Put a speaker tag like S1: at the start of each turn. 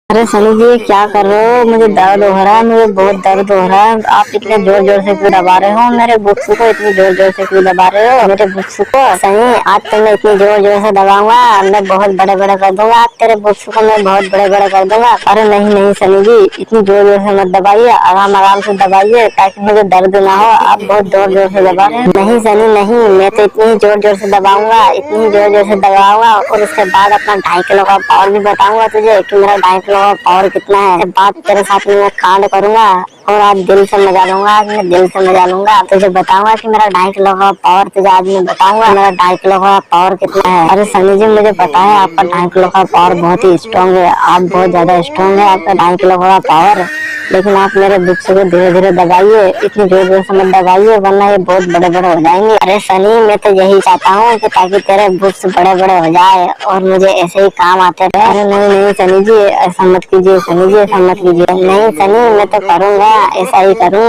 S1: अरे सनी जी, क्या कर रहे हो? मुझे दर्द हो रहा है, मुझे बहुत दर्द हो रहा है। आप इतने जोर जोर से क्यों दबा रहे हो मेरे बुक्स को? इतनी जोर जोर से क्यों दबा रहे हो मेरे बुक्स को? सनी, आज तो मैं इतनी जोर जोर से दबाऊंगा, मैं बहुत बड़े बड़े कर दूंगा। आज तेरे बुक्स को मैं बहुत बड़े बड़े कर दूंगा। अरे नहीं नहीं सनी जी, इतनी जोर जोर से मत दबाइए, आराम आराम से दबाइए ताकि मुझे दर्द ना हो। आप बहुत जोर जोर से दबा रहे हैं। नहीं सनी नहीं, मैं तो इतनी ही जोर जोर से दबाऊंगा, इतनी जोर जोर से दबाऊंगा और उसके बाद अपना 2.5 किलो का पावर भी बताऊंगा तुझे कि मेरा 2.5 किलो पावर कितना है। जब बात तेरे साथ में मैं कांड करूंगा और आज दिल से मजा लूंगा, आज मैं दिल से मजा लूंगा। तुझे बताऊंगा कि मेरा 2.5 किलो का पावर, तुझे आज मैं बताऊंगा मेरा 2.5 किलो का पावर कितना है। अरे सनी जी, मुझे पता है आपका 2.5 किलो का पावर बहुत ही स्ट्रांग है, आप बहुत ज्यादा स्ट्रांग है आपका 2.5 किलो का पावर। लेकिन आप मेरे बुक्स को धीरे धीरे दबाइए, इतनी जोर जोर से मत दबाइए वरना ये बहुत बड़े बड़े हो जाएंगे। अरे सनी, मैं तो यही चाहता हूँ कि ताकि तेरे बुक्स बड़े बड़े हो जाए और मुझे ऐसे ही काम आते रहे। अरे नहीं नहीं सनी जी, ऐसा मत कीजिए सनी जी, ऐसा मत कीजिए। नहीं सनी, मैं तो करूंगा, ऐसा ही करूंगा।